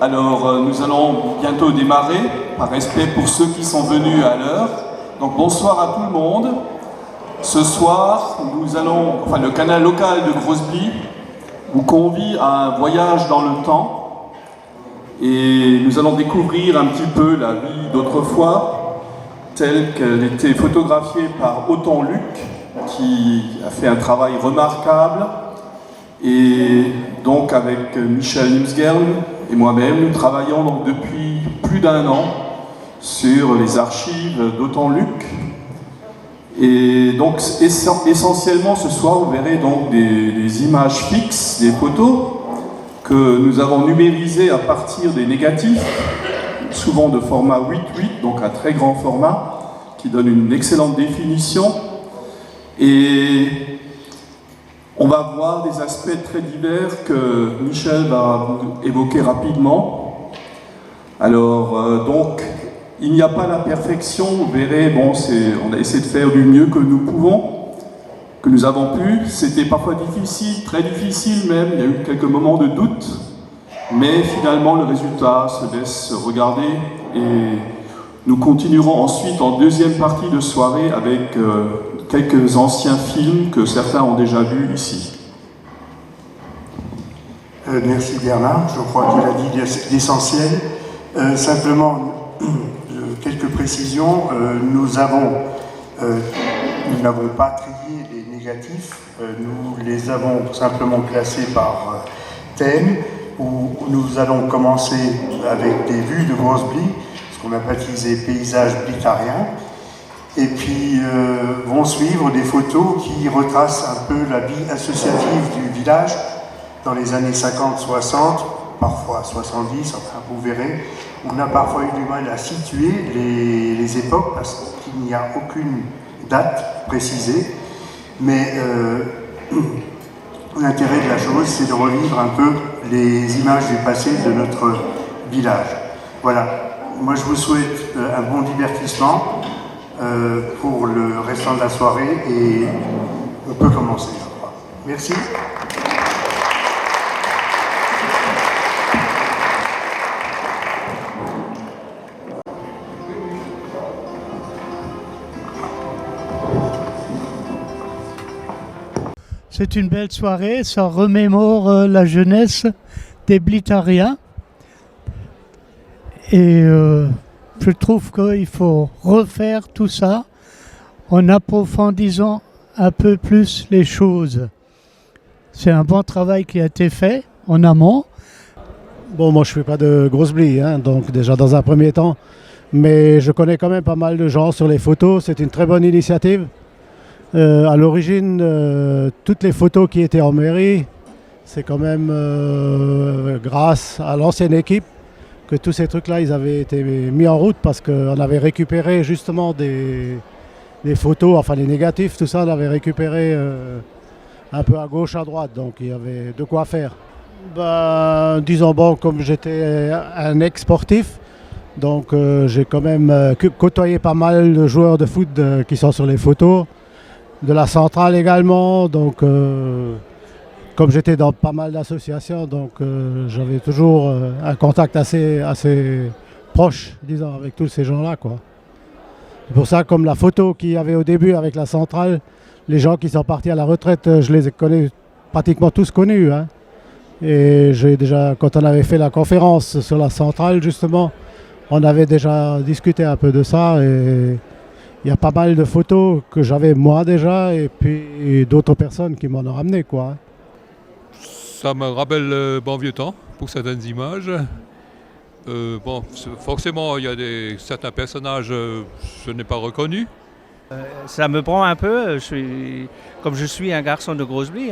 Alors, nous allons bientôt démarrer, par respect pour ceux qui sont venus à l'heure. Donc, bonsoir à tout le monde. Ce soir, le canal local de Crosby vous convie à un voyage dans le temps. Et nous allons découvrir un petit peu la vie d'autrefois, telle qu'elle était photographiée par Othon Luc, qui a fait un travail remarquable. Et donc, avec Michel Nimsgern et moi-même, nous travaillons donc depuis plus d'1 an sur les archives d'Othon Luc. Et donc, essentiellement, ce soir, vous verrez donc des images fixes, des photos que nous avons numérisées à partir des négatifs, souvent de format 8:8, donc un très grand format, qui donne une excellente définition. Et on va voir des aspects très divers que Michel va vous évoquer rapidement. Alors, donc, il n'y a pas la perfection, vous verrez, on a essayé de faire du mieux que nous pouvons, que nous avons pu. C'était parfois difficile, très difficile même, il y a eu quelques moments de doute, mais finalement le résultat se laisse regarder et nous continuerons ensuite en deuxième partie de soirée avec quelques anciens films que certains ont déjà vus ici. Merci Bernard, je crois qu'il a dit l'essentiel. Simplement, quelques précisions. Nous n'avons pas trié les négatifs, nous les avons simplement classés par thème, où nous allons commencer avec des vues de Crosby, ce qu'on a baptisé paysage blitarien, et puis vont suivre des photos qui retracent un peu la vie associative du village dans les années 50-60, parfois 70, enfin vous verrez. On a parfois eu du mal à situer les époques parce qu'il n'y a aucune date précisée, mais l'intérêt de la chose, c'est de revivre un peu les images du passé de notre village. Voilà, moi je vous souhaite un bon divertissement pour le restant de la soirée et on peut commencer, je crois. Merci. C'est une belle soirée, ça remémore la jeunesse des Blitariens. Et je trouve qu'il faut refaire tout ça en approfondissant un peu plus les choses. C'est un bon travail qui a été fait en amont. Bon, moi je ne fais pas de grosses blies, donc déjà dans un premier temps, mais je connais quand même pas mal de gens sur les photos, c'est une très bonne initiative. À l'origine, toutes les photos qui étaient en mairie, c'est quand même grâce à l'ancienne équipe que tous ces trucs-là, ils avaient été mis en route parce qu'on avait récupéré justement des photos, enfin les négatifs, tout ça, on avait récupéré un peu à gauche, à droite, donc il y avait de quoi faire. Disons, comme j'étais un ex-sportif, donc j'ai quand même côtoyé pas mal de joueurs de foot qui sont sur les photos. De la centrale également, donc comme j'étais dans pas mal d'associations, donc j'avais toujours un contact assez proche, disons, avec tous ces gens-là, quoi. C'est pour ça, comme la photo qu'il y avait au début avec la centrale, les gens qui sont partis à la retraite, je les ai pratiquement tous connus. Et j'ai déjà, quand on avait fait la conférence sur la centrale, justement, on avait déjà discuté un peu de ça. Et il y a pas mal de photos que j'avais moi déjà et puis d'autres personnes qui m'en ont ramené, quoi. Ça me rappelle le bon vieux temps pour certaines images. Forcément, il y a certains personnages que je n'ai pas reconnus. Ça me prend un peu, comme je suis un garçon de Crosby,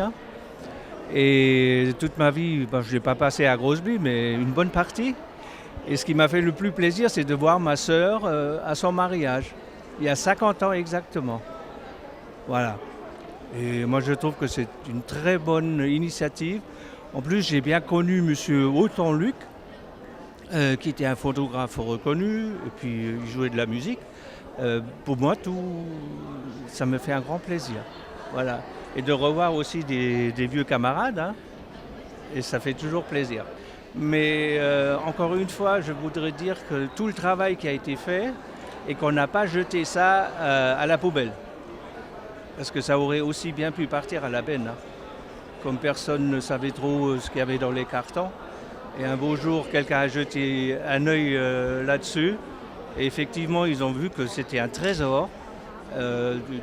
et toute ma vie, je ne l'ai pas passé à Crosby, mais une bonne partie. Et ce qui m'a fait le plus plaisir, c'est de voir ma sœur à son mariage. Il y a 50 ans exactement. Voilà. Et moi je trouve que c'est une très bonne initiative. En plus j'ai bien connu M. Othon Luc, qui était un photographe reconnu, et puis il jouait de la musique. Pour moi ça me fait un grand plaisir. Voilà. Et de revoir aussi des vieux camarades, et ça fait toujours plaisir. Mais encore une fois, je voudrais dire que tout le travail qui a été fait et qu'on n'a pas jeté ça à la poubelle. Parce que ça aurait aussi bien pu partir à la benne. Hein. Comme personne ne savait trop ce qu'il y avait dans les cartons. Et un beau jour, quelqu'un a jeté un œil là-dessus. Et effectivement, ils ont vu que c'était un trésor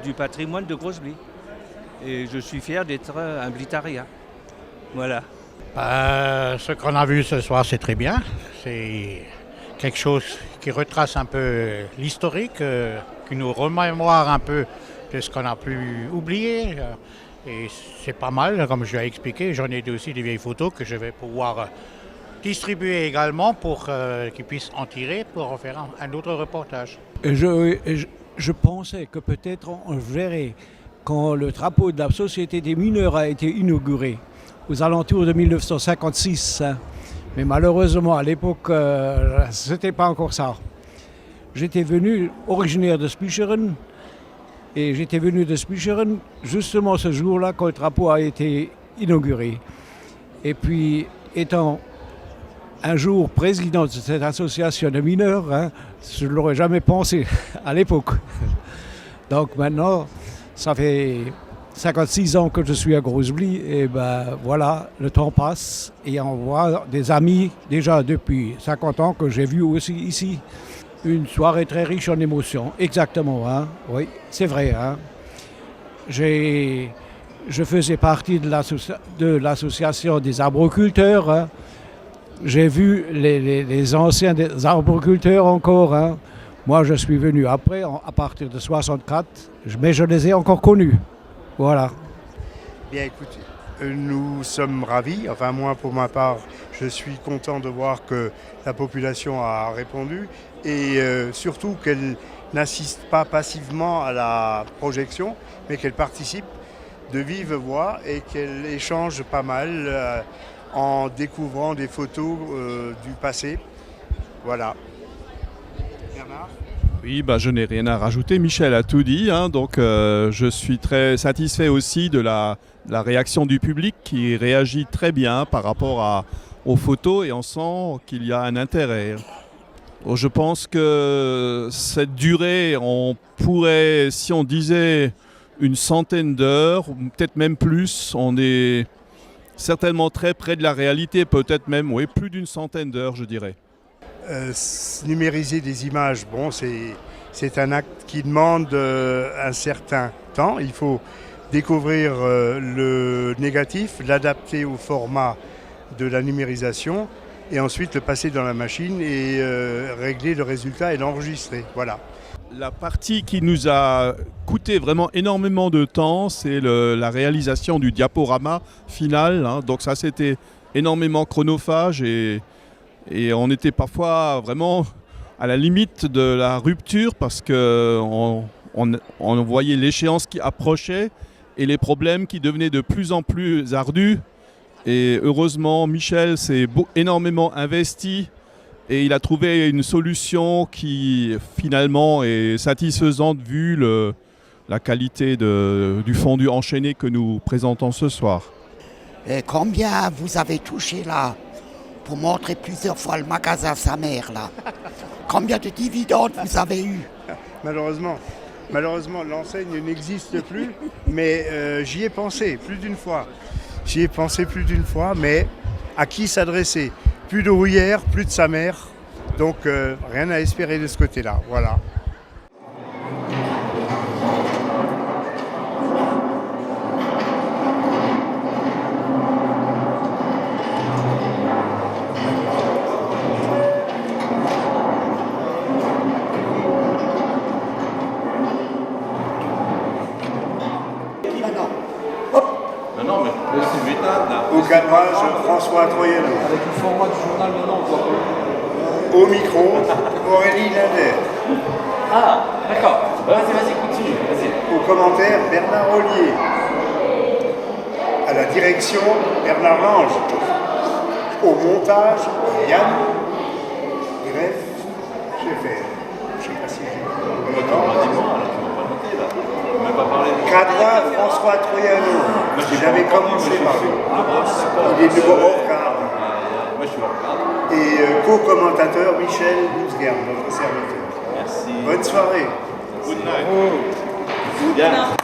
du patrimoine de Groesbeek. Et je suis fier d'être un blitarien. Voilà. Ce qu'on a vu ce soir, c'est très bien. C'est quelque chose qui retrace un peu l'historique, qui nous remémore un peu de ce qu'on a pu oublier. Et c'est pas mal, comme je l'ai expliqué. J'en ai aussi des vieilles photos que je vais pouvoir distribuer également pour qu'ils puissent en tirer pour en faire un autre reportage. Je pensais que peut-être on verrait quand le drapeau de la Société des mineurs a été inauguré, aux alentours de 1956. Mais malheureusement, à l'époque, ce n'était pas encore ça. J'étais venu, originaire de Spicheren, et j'étais venu de Spicheren justement ce jour-là quand le drapeau a été inauguré. Et puis, étant un jour président de cette association de mineurs, hein, je ne l'aurais jamais pensé à l'époque. Donc maintenant, ça fait 56 ans que je suis à Groesbeek et ben voilà, le temps passe et on voit des amis déjà depuis 50 ans que j'ai vus aussi ici. Une soirée très riche en émotions, exactement, hein, oui, c'est vrai. Hein. Je faisais partie de l'association des arboriculteurs. Hein. J'ai vu les anciens des arboriculteurs encore. Hein. Moi, je suis venu après, à partir de 64, mais je les ai encore connus. Voilà. Bien, écoutez, nous sommes ravis. Enfin, moi, pour ma part, je suis content de voir que la population a répondu et surtout qu'elle n'assiste pas passivement à la projection, mais qu'elle participe de vive voix et qu'elle échange pas mal en découvrant des photos du passé. Voilà. Bernard ? Oui, je n'ai rien à rajouter. Michel a tout dit. Hein, donc, je suis très satisfait aussi de la réaction du public qui réagit très bien par rapport aux photos et on sent qu'il y a un intérêt. Donc, je pense que cette durée, on pourrait, si on disait une centaine d'heures, ou peut-être même plus, on est certainement très près de la réalité, peut-être même plus d'une centaine d'heures, je dirais. Numériser des images, bon, c'est un acte qui demande un certain temps. Il faut découvrir le négatif, l'adapter au format de la numérisation et ensuite le passer dans la machine et régler le résultat et l'enregistrer. Voilà. La partie qui nous a coûté vraiment énormément de temps, c'est la réalisation du diaporama final. Hein. Donc ça, c'était énormément chronophage et on était parfois vraiment à la limite de la rupture parce qu'on voyait l'échéance qui approchait et les problèmes qui devenaient de plus en plus ardus. Et heureusement, Michel s'est énormément investi et il a trouvé une solution qui finalement est satisfaisante vu la qualité du fondu enchaîné que nous présentons ce soir. Et combien vous avez touché là pour montrer plusieurs fois le magasin à sa mère là? Combien de dividendes vous avez eu? Malheureusement, l'enseigne n'existe plus, mais j'y ai pensé plus d'une fois. Mais à qui s'adresser? Plus de Rouillère, plus de sa mère, donc rien à espérer de ce côté-là. Voilà. Au cadrage, François Troyano. Avec le format du journal maintenant, on voit pas. Au micro, Aurélie Linder. Ah, d'accord. Vas-y, continue. Vas-y. Au commentaire, Bernard Ollier. À la direction, Bernard Lange. Au montage, Yann. Bref, je vais faire. Je sais pas si Cadre, François Troyano. J'avais commencé par lui. Il est de Borov cadre. je le regarde. Et co-commentateur Michel Bouzguerne, notre serviteur. Merci. Bonne soirée. Good night. Bien.